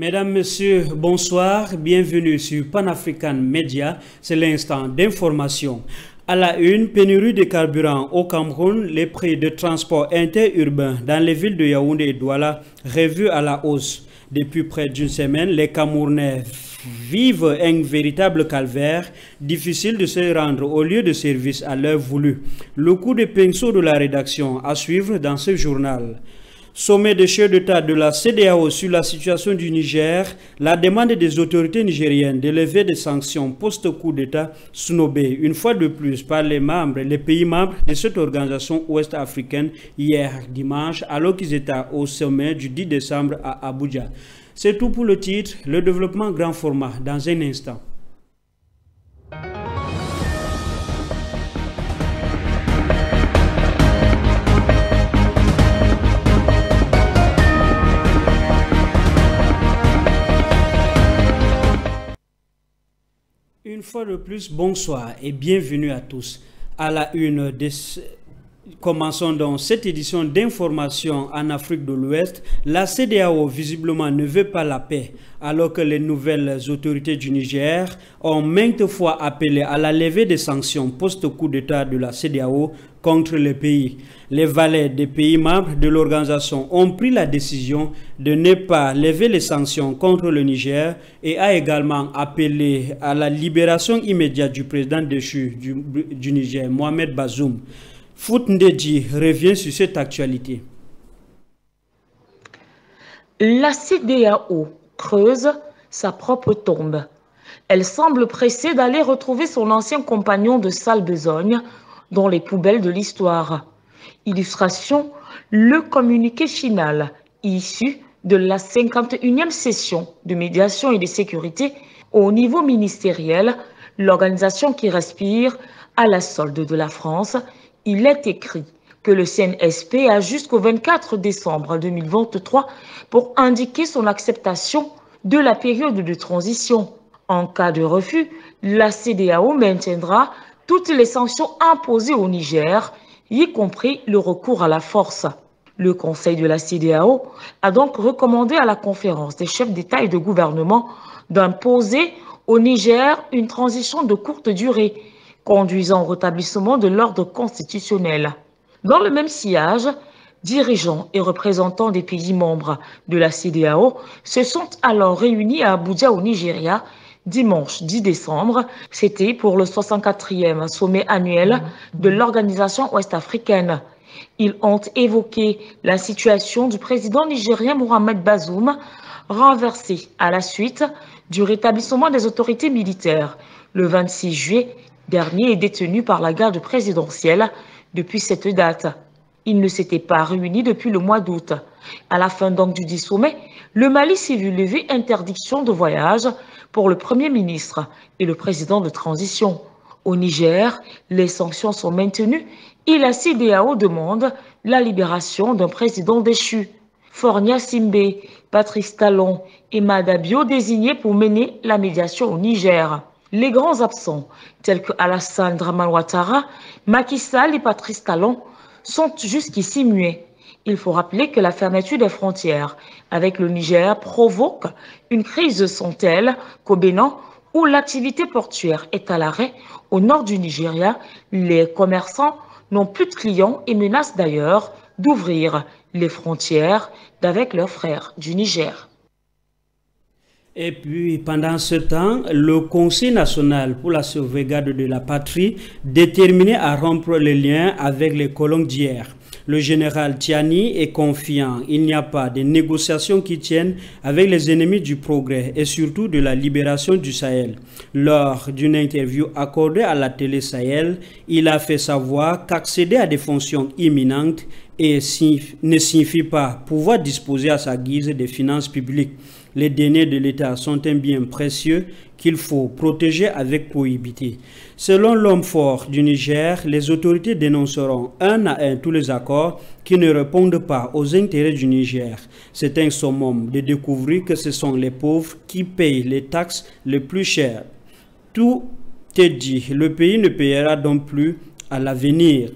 Mesdames, Messieurs, bonsoir, bienvenue sur Pan-African Media, c'est l'instant d'information. À la une, pénurie de carburant au Cameroun, les prix de transport interurbain dans les villes de Yaoundé et Douala revus à la hausse. Depuis près d'une semaine, les Camerounais vivent un véritable calvaire, difficile de se rendre au lieu de service à l'heure voulue. Le coup de pinceau de la rédaction à suivre dans ce journal. Sommet des chefs d'État de la CEDEAO sur la situation du Niger, la demande des autorités nigériennes de lever des sanctions post-coup d'État snobées une fois de plus par les pays membres de cette organisation ouest-africaine hier dimanche, alors qu'ils étaient au sommet du 10 décembre à Abuja. C'est tout pour le titre, le développement grand format dans un instant. Une fois de plus, bonsoir et bienvenue à tous. À la une, commençons donc cette édition d'information en Afrique de l'Ouest. La CEDEAO visiblement ne veut pas la paix, alors que les nouvelles autorités du Niger ont maintes fois appelé à la levée des sanctions post-coup d'État de la CEDEAO contre le pays. Les valets des pays membres de l'organisation ont pris la décision de ne pas lever les sanctions contre le Niger et a également appelé à la libération immédiate du président déchu du Niger, Mohamed Bazoum. Fout Ndedji revient sur cette actualité. La CEDEAO creuse sa propre tombe. Elle semble pressée d'aller retrouver son ancien compagnon de sale besogne dans les poubelles de l'histoire. Illustration, le communiqué final issu de la 51e session de médiation et de sécurité au niveau ministériel, l'organisation qui respire à la solde de la France. Il est écrit que le CNSP a jusqu'au 24 décembre 2023 pour indiquer son acceptation de la période de transition. En cas de refus, la CEDEAO maintiendra toutes les sanctions imposées au Niger, y compris le recours à la force. Le Conseil de la CEDEAO a donc recommandé à la conférence des chefs d'État et de gouvernement d'imposer au Niger une transition de courte durée, conduisant au rétablissement de l'ordre constitutionnel. Dans le même sillage, dirigeants et représentants des pays membres de la CEDEAO se sont alors réunis à Abuja au Nigeria dimanche 10 décembre. C'était pour le 64e sommet annuel de l'organisation ouest-africaine. Ils ont évoqué la situation du président nigérien Mohamed Bazoum, renversé à la suite du rétablissement des autorités militaires le 26 juillet dernier et détenu par la garde présidentielle depuis cette date. Il ne s'était pas réuni depuis le mois d'août. À la fin donc du 10 sommet, le Mali s'est vu lever interdiction de voyage pour le Premier ministre et le président de transition. Au Niger, les sanctions sont maintenues et la CEDEAO demande la libération d'un président déchu. Fornia Simbe, Patrice Talon et Madabio désignés pour mener la médiation au Niger. Les grands absents, tels que Alassane Dramane Ouattara, Macky Sall et Patrice Talon, sont jusqu'ici muets. Il faut rappeler que la fermeture des frontières avec le Niger provoque une crise sans telle qu'au Bénin, où l'activité portuaire est à l'arrêt, au nord du Nigeria, les commerçants n'ont plus de clients et menacent d'ailleurs d'ouvrir les frontières avec leurs frères du Niger. Et puis, pendant ce temps, le Conseil national pour la sauvegarde de la patrie, déterminé à rompre les liens avec les colons d'hier. Le général Tiani est confiant. Il n'y a pas de négociations qui tiennent avec les ennemis du progrès et surtout de la libération du Sahel. Lors d'une interview accordée à la télé Sahel, il a fait savoir qu'accéder à des fonctions imminentes ne signifie pas pouvoir disposer à sa guise des finances publiques. Les deniers de l'État sont un bien précieux qu'il faut protéger avec probité. Selon l'homme fort du Niger, les autorités dénonceront un à un tous les accords qui ne répondent pas aux intérêts du Niger. C'est un summum de découvrir que ce sont les pauvres qui payent les taxes les plus chères. Tout est dit, le pays ne payera donc plus à l'avenir.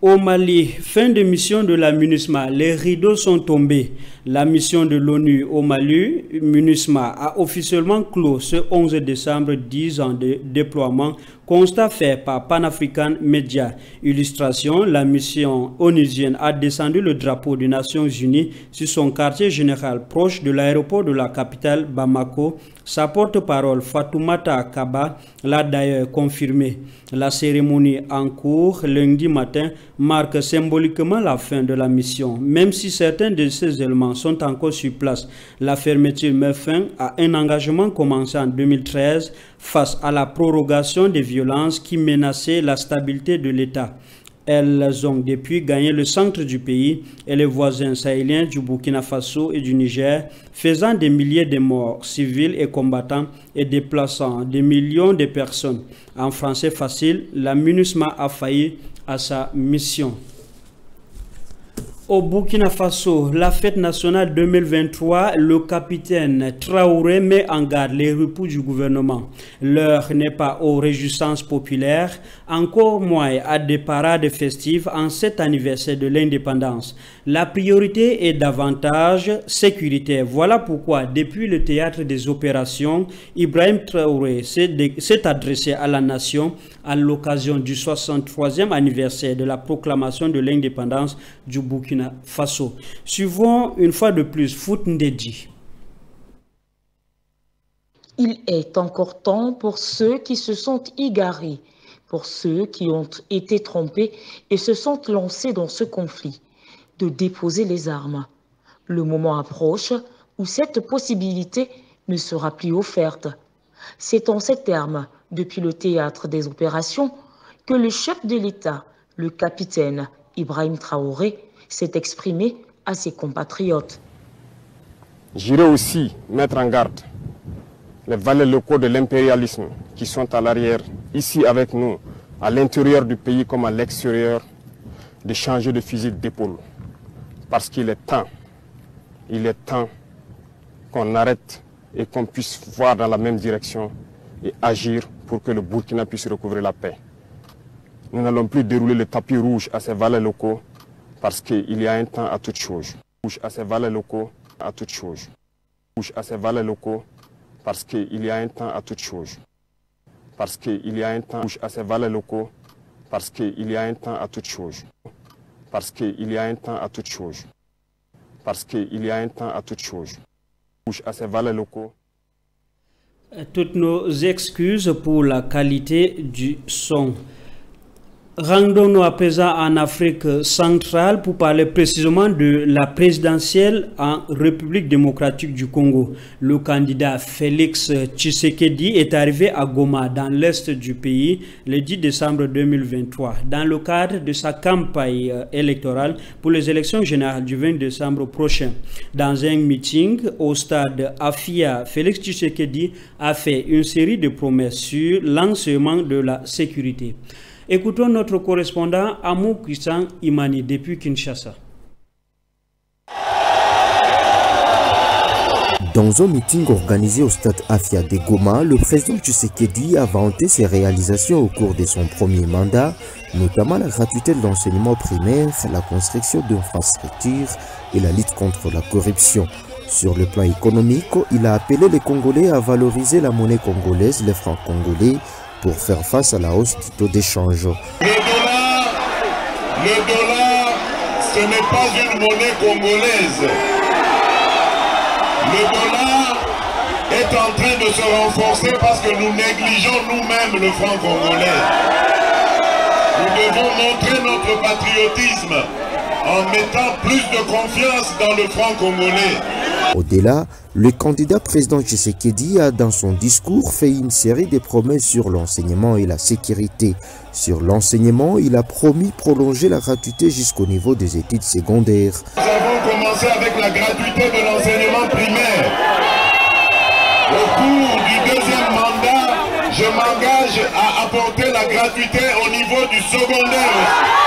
Au Mali, fin de mission de la MINUSMA, les rideaux sont tombés. La mission de l'ONU au Mali, MINUSMA, a officiellement clos ce 11 décembre 10 ans de déploiement, constat fait par Pan-African Media. Illustration, la mission onusienne a descendu le drapeau des Nations Unies sur son quartier général proche de l'aéroport de la capitale Bamako. Sa porte-parole Fatoumata Kaba l'a d'ailleurs confirmé. La cérémonie en cours lundi matin marque symboliquement la fin de la mission. Même si certains de ces éléments sont encore sur place, la fermeture met fin à un engagement commencé en 2013 face à la prorogation des violences qui menaçaient la stabilité de l'État. Elles ont depuis gagné le centre du pays et les voisins sahéliens du Burkina Faso et du Niger, faisant des milliers de morts civils et combattants et déplaçant des millions de personnes. En français facile, la MINUSMA a failli à sa mission. Au Burkina Faso, la fête nationale 2023, le capitaine Traoré met en garde les repos du gouvernement. L'heure n'est pas aux réjouissances populaires, encore moins à des parades festives en cet anniversaire de l'indépendance. La priorité est davantage sécuritaire. Voilà pourquoi, depuis le théâtre des opérations, Ibrahim Traoré s'est adressé à la nation à l'occasion du 63e anniversaire de la proclamation de l'indépendance du Burkina Faso. Suivons une fois de plus Fout Ndedi. Il est encore temps pour ceux qui se sont égarés, pour ceux qui ont été trompés et se sont lancés dans ce conflit, de déposer les armes. Le moment approche où cette possibilité ne sera plus offerte. C'est en ces termes, depuis le théâtre des opérations, que le chef de l'État, le capitaine Ibrahim Traoré, s'est exprimé à ses compatriotes. J'irai aussi mettre en garde les valets locaux de l'impérialisme qui sont à l'arrière, ici avec nous, à l'intérieur du pays comme à l'extérieur, de changer de fusil d'épaule. Parce qu'il est temps qu'on arrête et qu'on puisse voir dans la même direction et agir pour que le Burkina puisse recouvrer la paix. Nous n'allons plus dérouler le tapis rouge à ces valets locaux parce qu'il y a un temps à toute chose. Rouge à ces valets locaux à toute chose. Rouge à ces valets locaux parce qu'il y a un temps à toute chose. Parce qu'il y a un temps rouge à ces valets locaux parce qu'il y a un temps à toute chose. Parce qu'il y a un temps à toute chose. Parce qu'il y a un temps à toute chose. Rouge à ces valets locaux. Toutes nos excuses pour la qualité du son. Rendons-nous à présent en Afrique centrale pour parler précisément de la présidentielle en République démocratique du Congo. Le candidat Félix Tshisekedi est arrivé à Goma, dans l'est du pays, le 10 décembre 2023, dans le cadre de sa campagne électorale pour les élections générales du 20 décembre prochain. Dans un meeting au stade Afia, Félix Tshisekedi a fait une série de promesses sur l'enseignement de la sécurité. Écoutons notre correspondant Amou Christian Imani depuis Kinshasa. Dans un meeting organisé au stade Afia de Goma, le président Tshisekedi a vanté ses réalisations au cours de son premier mandat, notamment la gratuité de l'enseignement primaire, la construction d'infrastructures et la lutte contre la corruption. Sur le plan économique, il a appelé les Congolais à valoriser la monnaie congolaise, les francs congolais, pour faire face à la hausse du taux d'échange. Le dollar, ce n'est pas une monnaie congolaise. Le dollar est en train de se renforcer parce que nous négligeons nous-mêmes le franc congolais. Nous devons montrer notre patriotisme en mettant plus de confiance dans le franc congolais. Au-delà, le candidat président Tshisekedi a dans son discours fait une série de promesses sur l'enseignement et la sécurité. Sur l'enseignement, il a promis prolonger la gratuité jusqu'au niveau des études secondaires. Nous avons commencé avec la gratuité de l'enseignement primaire. Au cours du deuxième mandat, je m'engage à apporter la gratuité au niveau du secondaire.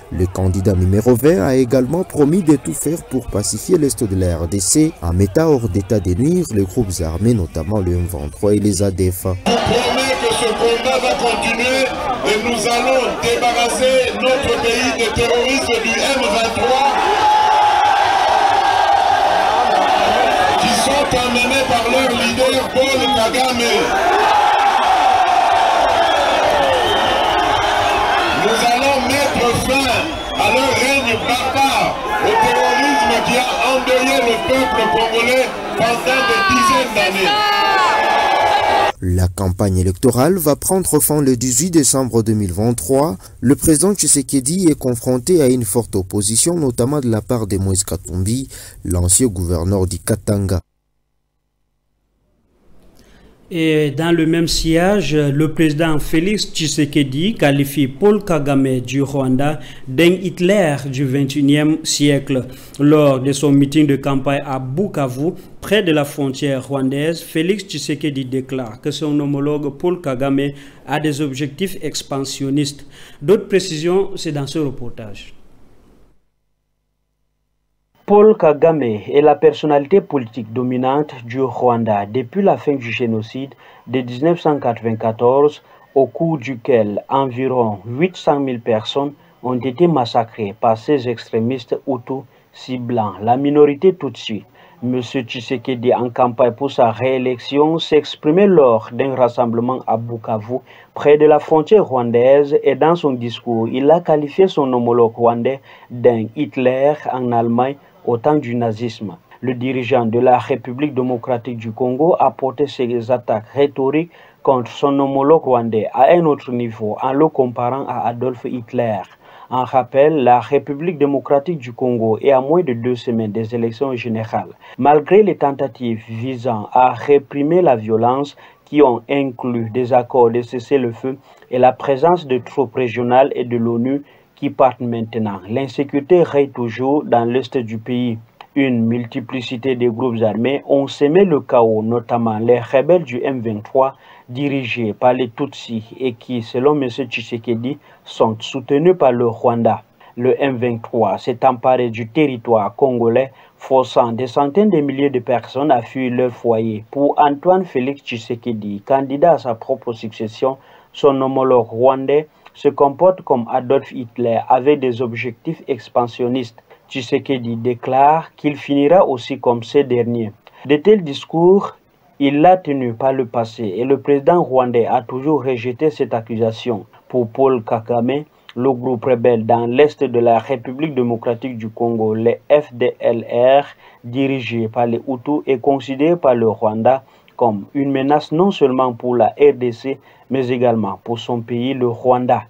Le candidat numéro 20 a également promis de tout faire pour pacifier l'est de la RDC en mettant hors d'état de nuire les groupes armés, notamment le M23 et les ADF. Je vous promets que ce combat va continuer et nous allons débarrasser notre pays des terroristes du M23 qui sont emmenés par leur leader Paul Kagame. Nous allons mettre fin à leur règne barbare, au terrorisme qui a endeuillé le peuple congolais pendant des dizaines d'années. La campagne électorale va prendre fin le 18 décembre 2023. Le président Tshisekedi est confronté à une forte opposition, notamment de la part de Moïse Katumbi, l'ancien gouverneur du Katanga. Et dans le même sillage, le président Félix Tshisekedi qualifie Paul Kagame du Rwanda d'un Hitler du XXIe siècle. Lors de son meeting de campagne à Bukavu, près de la frontière rwandaise, Félix Tshisekedi déclare que son homologue Paul Kagame a des objectifs expansionnistes. D'autres précisions, c'est dans ce reportage. Paul Kagame est la personnalité politique dominante du Rwanda depuis la fin du génocide de 1994, au cours duquel environ 800 000 personnes ont été massacrées par ces extrémistes hutus ciblant la minorité tutsi. M. Tshisekedi, en campagne pour sa réélection, s'exprimait lors d'un rassemblement à Bukavu, près de la frontière rwandaise, et dans son discours, il a qualifié son homologue rwandais d'un Hitler en Allemagne au temps du nazisme. Le dirigeant de la République démocratique du Congo a porté ses attaques rhétoriques contre son homologue rwandais à un autre niveau en le comparant à Adolf Hitler. En rappel, la République démocratique du Congo est à moins de 2 semaines des élections générales. Malgré les tentatives visant à réprimer la violence qui ont inclus des accords de cessez-le-feu et la présence de troupes régionales et de l'ONU qui partent maintenant, l'insécurité règne toujours dans l'est du pays. Une multiplicité de groupes armés ont semé le chaos, notamment les rebelles du M23 dirigés par les Tutsis et qui, selon M. Tshisekedi, sont soutenus par le Rwanda. Le M23 s'est emparé du territoire congolais, forçant des centaines de milliers de personnes à fuir leur foyer. Pour Antoine Félix Tshisekedi, candidat à sa propre succession, son homologue rwandais se comporte comme Adolf Hitler avec des objectifs expansionnistes. Tshisekedi déclare qu'il finira aussi comme ces derniers. De tels discours, il l'a tenu par le passé et le président rwandais a toujours rejeté cette accusation. Pour Paul Kagame, le groupe rebelle dans l'est de la République démocratique du Congo, les FDLR, dirigé par les Hutus, est considéré par le Rwanda comme une menace non seulement pour la RDC, mais également pour son pays, le Rwanda.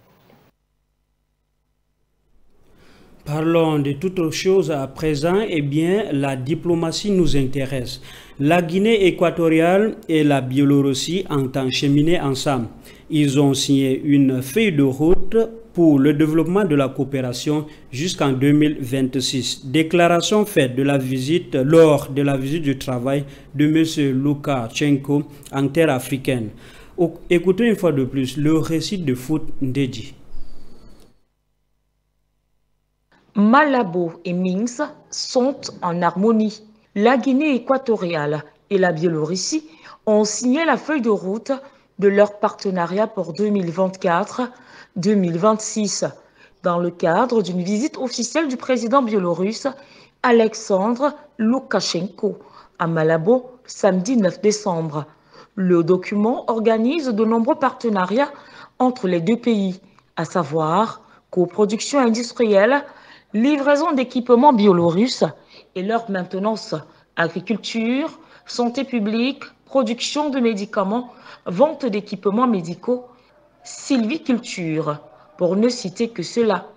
Parlons de toute autre chose à présent. Eh bien, la diplomatie nous intéresse. La Guinée équatoriale et la Biélorussie entendent cheminer ensemble. Ils ont signé une feuille de route pour le développement de la coopération jusqu'en 2026. Déclaration faite de la visite, lors de la visite du travail de M. Loukachenko en terre africaine. Écoutez une fois de plus le récit de Foot Ndedji. Malabo et Minsk sont en harmonie. La Guinée équatoriale et la Biélorussie ont signé la feuille de route de leur partenariat pour 2024-2026 dans le cadre d'une visite officielle du président biélorusse Alexandre Loukachenko à Malabo samedi 9 décembre. Le document organise de nombreux partenariats entre les deux pays, à savoir coproduction industrielle, livraison d'équipements biélorusses et leur maintenance, agriculture, santé publique, production de médicaments, vente d'équipements médicaux, sylviculture, pour ne citer que cela.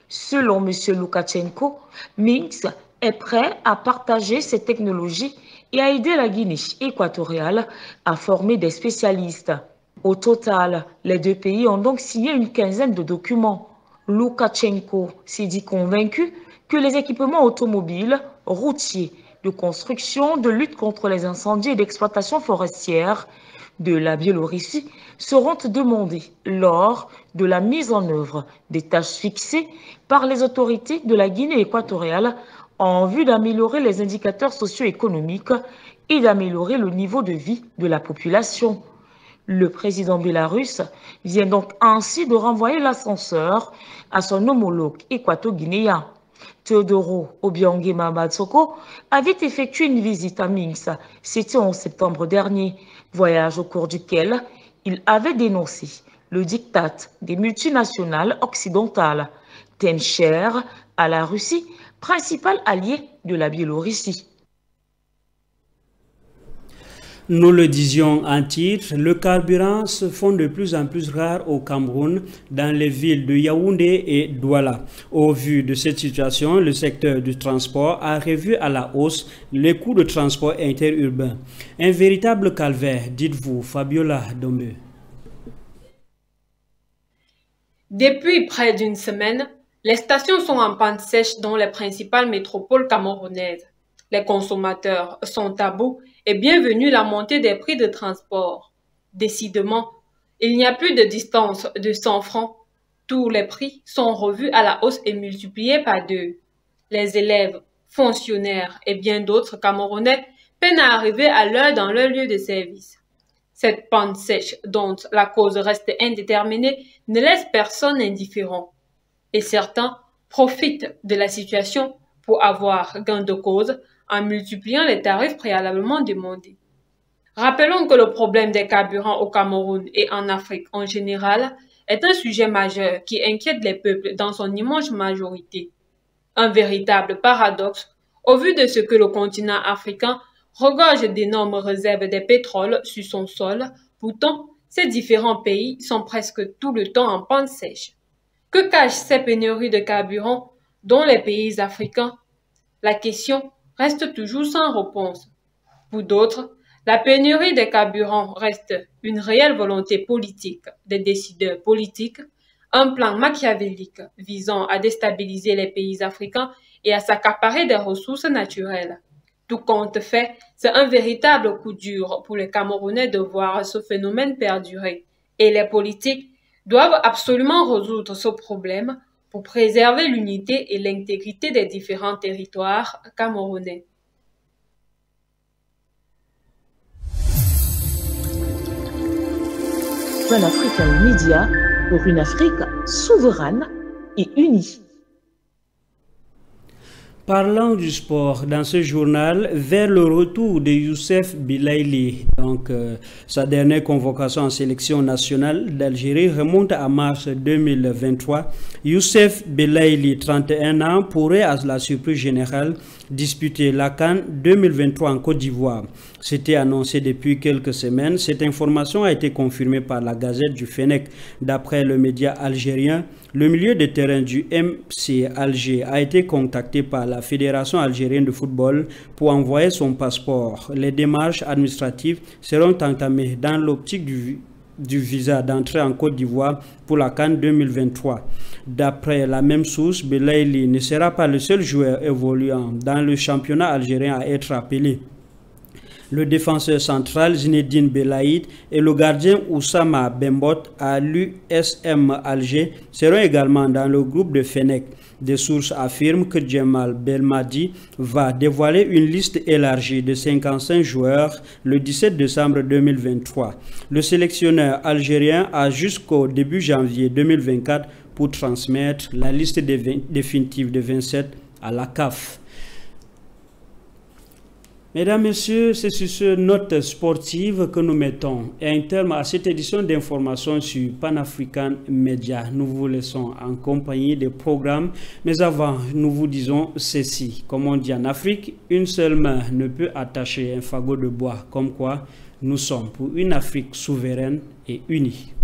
Selon M. Loukachenko, Minsk est prêt à partager ces technologies et à aider la Guinée équatoriale à former des spécialistes. Au total, les deux pays ont donc signé une quinzaine de documents. Loukachenko s'est dit convaincu que les équipements automobiles, routiers, de construction, de lutte contre les incendies et d'exploitation forestière de la Biélorussie seront demandés lors de la mise en œuvre des tâches fixées par les autorités de la Guinée équatoriale en vue d'améliorer les indicateurs socio-économiques et d'améliorer le niveau de vie de la population. Le président bélarusse vient donc ainsi de renvoyer l'ascenseur à son homologue équato-guinéen. Teodoro Obiangema Batsoko avait effectué une visite à Minsk, c'était en septembre dernier, voyage au cours duquel il avait dénoncé le diktat des multinationales occidentales, tiennent cher à la Russie, principal allié de la Biélorussie. Nous le disions en titre, le carburant se font de plus en plus rares au Cameroun, dans les villes de Yaoundé et Douala. Au vu de cette situation, le secteur du transport a revu à la hausse les coûts de transport interurbain. Un véritable calvaire, dites-vous, Fabiola Dombe. Depuis près d'une semaine, les stations sont en panne sèche dans les principales métropoles camerounaises. Les consommateurs sont à bout et bienvenue la montée des prix de transport. Décidément, il n'y a plus de distance de 100 francs. Tous les prix sont revus à la hausse et multipliés par 2. Les élèves, fonctionnaires et bien d'autres Camerounais peinent à arriver à l'heure dans leur lieu de service. Cette pente sèche dont la cause reste indéterminée ne laisse personne indifférent. Et certains profitent de la situation pour avoir gain de cause en multipliant les tarifs préalablement demandés. Rappelons que le problème des carburants au Cameroun et en Afrique en général est un sujet majeur qui inquiète les peuples dans son immense majorité. Un véritable paradoxe au vu de ce que le continent africain regorge d'énormes réserves de pétrole sur son sol. Pourtant, ces différents pays sont presque tout le temps en panne sèche. Que cachent ces pénuries de carburant dans les pays africains? La question reste toujours sans réponse. Pour d'autres, la pénurie des carburants reste une réelle volonté politique des décideurs politiques, un plan machiavélique visant à déstabiliser les pays africains et à s'accaparer des ressources naturelles. Tout compte fait, c'est un véritable coup dur pour les Camerounais de voir ce phénomène perdurer. Et les politiques doivent absolument résoudre ce problème pour préserver l'unité et l'intégrité des différents territoires camerounais. Pan African Media pour une Afrique souveraine et unie. Parlant du sport, dans ce journal, vers le retour de Youssef Belaïli, sa dernière convocation en sélection nationale d'Algérie remonte à mars 2023. Youssef Belaïli, 31 ans, pourrait à la surprise générale disputer la CAN 2023 en Côte d'Ivoire. C'était annoncé depuis quelques semaines. Cette information a été confirmée par la Gazette du Fennec. D'après le média algérien, le milieu de terrain du MC Alger a été contacté par la Fédération algérienne de football pour envoyer son passeport. Les démarches administratives seront entamées dans l'optique du visa d'entrée en Côte d'Ivoire pour la CAN 2023. D'après la même source, Belaïli ne sera pas le seul joueur évoluant dans le championnat algérien à être appelé. Le défenseur central Zinedine Belaïd et le gardien Oussama Bembot à l'USM Alger seront également dans le groupe de Fennec. Des sources affirment que Djemal Belmadi va dévoiler une liste élargie de 55 joueurs le 17 décembre 2023. Le sélectionneur algérien a jusqu'au début janvier 2024 pour transmettre la liste définitive de 27 à la CAF. Mesdames, Messieurs, c'est sur cette note sportive que nous mettons un terme à cette édition d'information sur Pan African Media. Nous vous laissons en compagnie des programmes, mais avant, nous vous disons ceci. Comme on dit en Afrique, une seule main ne peut attacher un fagot de bois, comme quoi nous sommes pour une Afrique souveraine et unie.